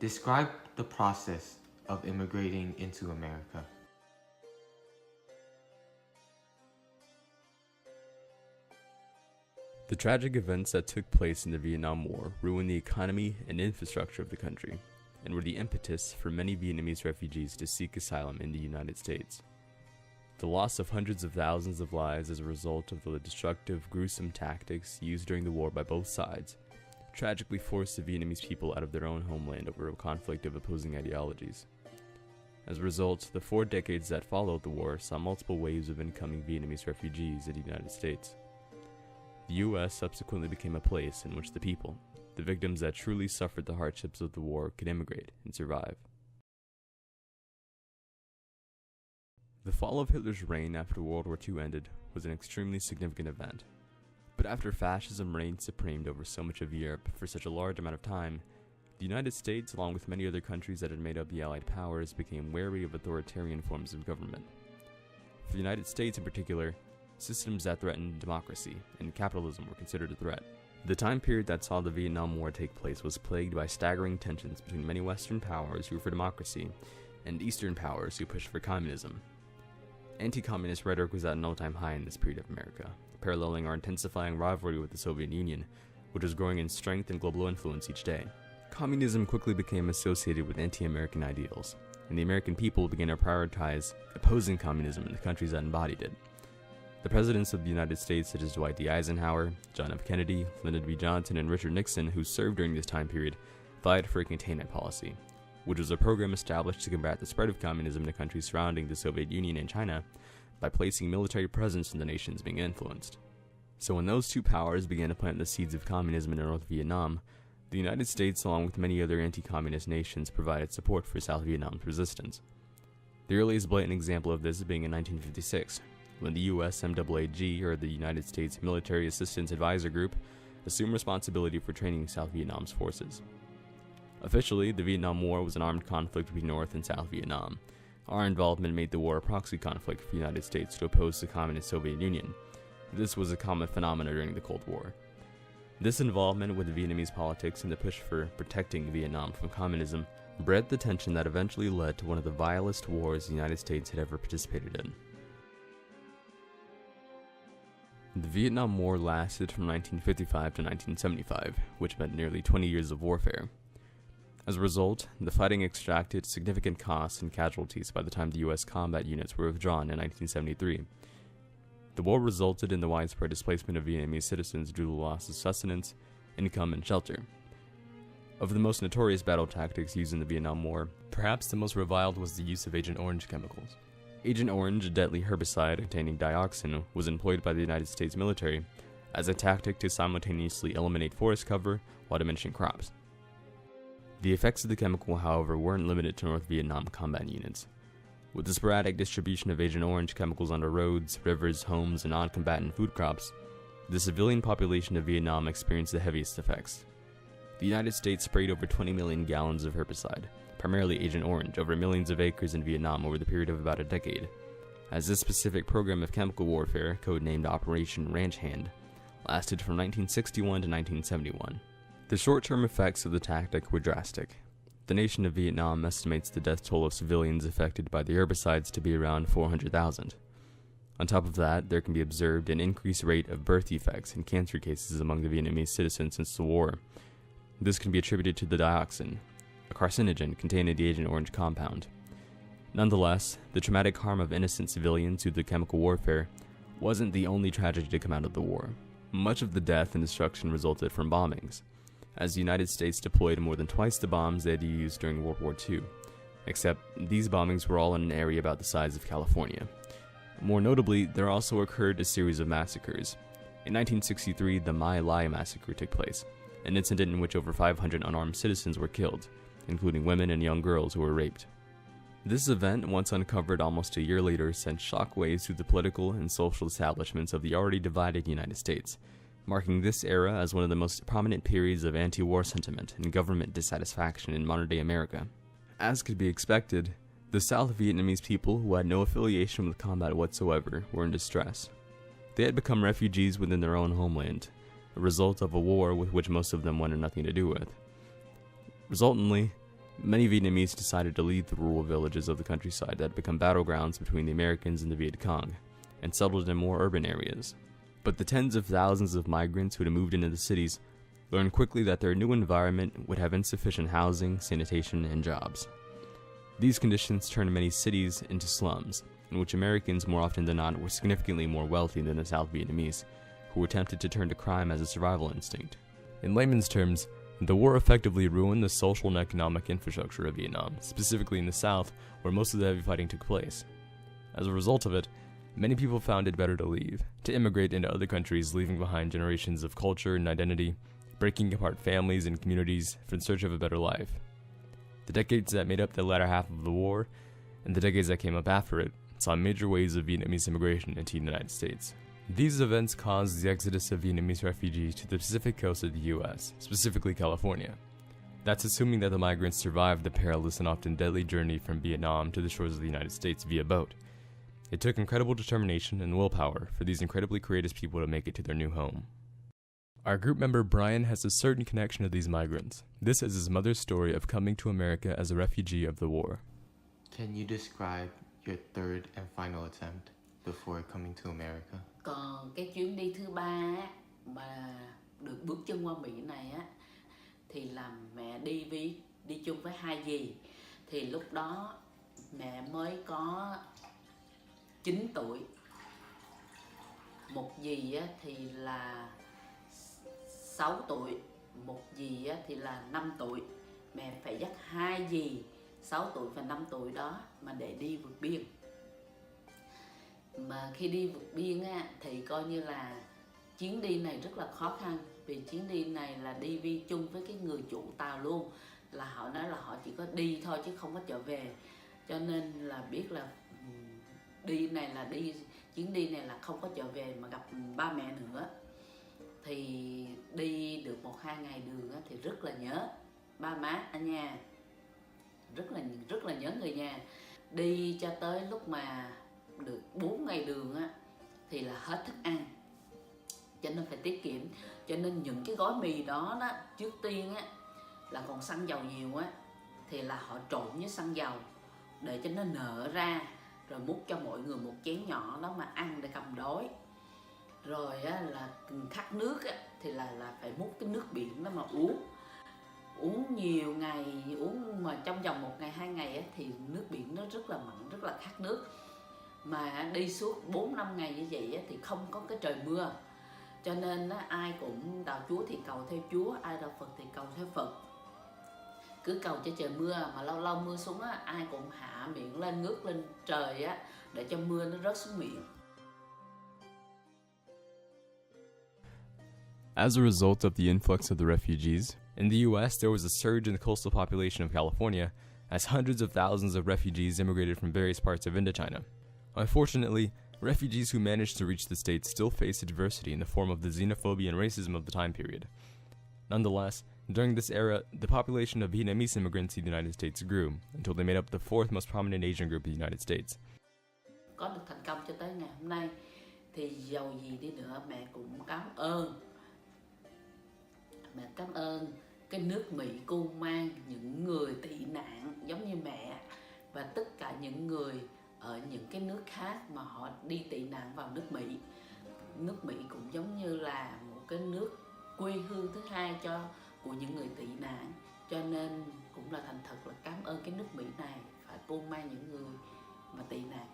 Describe the process of immigrating into America. The tragic events that took place in the Vietnam War ruined the economy and infrastructure of the country, and were the impetus for many Vietnamese refugees to seek asylum in the United States. The loss of hundreds of thousands of lives as a result of the destructive, gruesome tactics used during the war by both sides tragically forced the Vietnamese people out of their own homeland over a conflict of opposing ideologies. As a result, the 4 decades that followed the war saw multiple waves of incoming Vietnamese refugees in the United States. The U.S. subsequently became a place in which the people, the victims that truly suffered the hardships of the war, could immigrate and survive. The fall of Hitler's reign after World War II ended was an extremely significant event. But after fascism reigned supreme over so much of Europe for such a large amount of time, the United States, along with many other countries that had made up the Allied powers, became wary of authoritarian forms of government. For the United States in particular, systems that threatened democracy and capitalism were considered a threat. The time period that saw the Vietnam War take place was plagued by staggering tensions between many Western powers who were for democracy and Eastern powers who pushed for communism. Anti-communist rhetoric was at an all-time high in this period of America, paralleling our intensifying rivalry with the Soviet Union, which was growing in strength and global influence each day. Communism quickly became associated with anti-American ideals, and the American people began to prioritize opposing communism in the countries that embodied it. The presidents of the United States, such as Dwight D. Eisenhower, John F. Kennedy, Lyndon B. Johnson, and Richard Nixon, who served during this time period, vied for a containment policy, which was a program established to combat the spread of communism to countries surrounding the Soviet Union and China by placing military presence in the nations being influenced. So when those two powers began to plant the seeds of communism in North Vietnam, the United States, along with many other anti-communist nations, provided support for South Vietnam's resistance. The earliest blatant example of this being in 1956, when the USMAAG, or the United States Military Assistance Advisor Group, assumed responsibility for training South Vietnam's forces. Officially, the Vietnam War was an armed conflict between North and South Vietnam. Our involvement made the war a proxy conflict for the United States to oppose the Communist Soviet Union. This was a common phenomenon during the Cold War. This involvement with Vietnamese politics and the push for protecting Vietnam from communism bred the tension that eventually led to one of the vilest wars the United States had ever participated in. The Vietnam War lasted from 1955 to 1975, which meant nearly 20 years of warfare. As a result, the fighting extracted significant costs and casualties by the time the U.S. combat units were withdrawn in 1973. The war resulted in the widespread displacement of Vietnamese citizens due to the loss of sustenance, income, and shelter. Of the most notorious battle tactics used in the Vietnam War, perhaps the most reviled was the use of Agent Orange chemicals. Agent Orange, a deadly herbicide containing dioxin, was employed by the United States military as a tactic to simultaneously eliminate forest cover while diminishing crops. The effects of the chemical, however, weren't limited to North Vietnam combat units. With the sporadic distribution of Agent Orange chemicals onto roads, rivers, homes, and non-combatant food crops, the civilian population of Vietnam experienced the heaviest effects. The United States sprayed over 20 million gallons of herbicide, primarily Agent Orange, over millions of acres in Vietnam over the period of about a decade, as this specific program of chemical warfare, codenamed Operation Ranch Hand, lasted from 1961 to 1971. The short-term effects of the tactic were drastic. The nation of Vietnam estimates the death toll of civilians affected by the herbicides to be around 400,000. On top of that, there can be observed an increased rate of birth defects and cancer cases among the Vietnamese citizens since the war. This can be attributed to the dioxin, a carcinogen contained in the Agent Orange compound. Nonetheless, the traumatic harm of innocent civilians due to the chemical warfare wasn't the only tragedy to come out of the war. Much of the death and destruction resulted from bombings, as the United States deployed more than twice the bombs they had used during World War II, except these bombings were all in an area about the size of California. More notably, there also occurred a series of massacres. In 1963, the My Lai massacre took place, an incident in which over 500 unarmed citizens were killed, including women and young girls who were raped. This event, once uncovered almost a year later, sent shockwaves through the political and social establishments of the already divided United States, marking this era as one of the most prominent periods of anti-war sentiment and government dissatisfaction in modern-day America. As could be expected, the South Vietnamese people, who had no affiliation with combat whatsoever, were in distress. They had become refugees within their own homeland, a result of a war with which most of them wanted nothing to do with. Resultantly, many Vietnamese decided to leave the rural villages of the countryside that had become battlegrounds between the Americans and the Viet Cong, and settled in more urban areas. But the tens of thousands of migrants who had moved into the cities learned quickly that their new environment would have insufficient housing, sanitation, and jobs. These conditions turned many cities into slums, in which Americans more often than not were significantly more wealthy than the South Vietnamese, who were tempted to turn to crime as a survival instinct. In layman's terms, the war effectively ruined the social and economic infrastructure of Vietnam, specifically in the South, where most of the heavy fighting took place. As a result of it, many people found it better to leave, to immigrate into other countries, leaving behind generations of culture and identity, breaking apart families and communities in search of a better life. The decades that made up the latter half of the war, and the decades that came up after it, saw major waves of Vietnamese immigration into the United States. These events caused the exodus of Vietnamese refugees to the Pacific coast of the U.S., specifically California. That's assuming that the migrants survived the perilous and often deadly journey from Vietnam to the shores of the United States via boat. It took incredible determination and willpower for these incredibly courageous people to make it to their new home. Our group member Brian has a certain connection to these migrants. This is his mother's story of coming to America as a refugee of the war. Can you describe your third and final attempt before coming to America? Còn cái chuyến đi thứ ba á, mà được bước chân qua Mỹ này á, thì là mẹ đi chung với hai dì. Thì lúc đó mẹ mới có 9 tuổi. Một dì á, thì là 6 tuổi, một dì á, thì là 5 tuổi. Mẹ phải dắt hai dì 6 tuổi và 5 tuổi đó mà để đi vượt biên. Mà khi đi vượt biên á, thì coi như là chuyến đi này rất là khó khăn. Vì chuyến đi này là đi chung với cái người chủ tàu luôn. Là họ nói là họ chỉ có đi thôi chứ không có trở về. Cho nên là biết là chuyến đi này là không có trở về mà gặp ba mẹ nữa. Thì đi được 1-2 ngày đường á, thì rất là nhớ ba má ở nhà. Rất là nhớ người nhà. Đi cho tới lúc mà được 4 ngày đường á, thì là hết thức ăn, cho nên phải tiết kiệm. Cho nên những cái gói mì đó trước tiên á, là còn xăng dầu nhiều á, thì là họ trộn với xăng dầu để cho nó nở ra, rồi múc cho mọi người một chén nhỏ đó mà ăn để cầm đói. Rồi á, là khát nước á, thì là phải múc cái nước biển đó mà uống nhiều ngày, uống mà trong vòng 1 ngày 2 ngày á, thì nước biển nó rất là mặn, rất là khát nước. Mà đi suốt 4-5 ngày như vậy á, thì không có cái trời mưa. Cho nên á, ai cũng đạo Chúa thì cầu theo Chúa, ai đạo Phật thì cầu theo Phật. Cứ cầu cho trời mưa, mà lâu lâu mưa xuống á, ai cũng hạ miệng lên, ngước lên trời á, để cho mưa nó rớt xuống miệng. As a result of the influx of the refugees, in the US there was a surge in the coastal population of California as hundreds of thousands of refugees immigrated from various parts of Indochina. Unfortunately, refugees who managed to reach the States still faced adversity in the form of the xenophobia and racism of the time period. Nonetheless, during this era, the population of Vietnamese immigrants in the United States grew until they made up the fourth most prominent Asian group in the United States. Có được thành công cho tới ngày hôm nay, thì dầu gì đi nữa mẹ cũng cảm ơn. Mẹ cảm ơn cái nước Mỹ cưu mang những người tị nạn giống như mẹ và tất cả những người ở những cái nước khác mà họ đi tị nạn vào nước Mỹ. Nước Mỹ cũng giống như là một cái nước quê hương thứ hai của những người tị nạn. Cho nên cũng là thành thật là cảm ơn cái nước Mỹ này phải cưu mang những người mà tị nạn.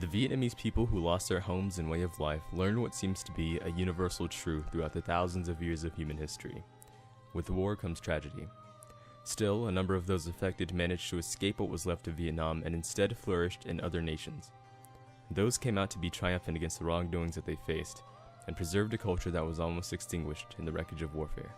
The Vietnamese people who lost their homes and way of life learned what seems to be a universal truth throughout the thousands of years of human history. With war comes tragedy. Still, a number of those affected managed to escape what was left of Vietnam and instead flourished in other nations. Those came out to be triumphant against the wrongdoings that they faced, and preserved a culture that was almost extinguished in the wreckage of warfare.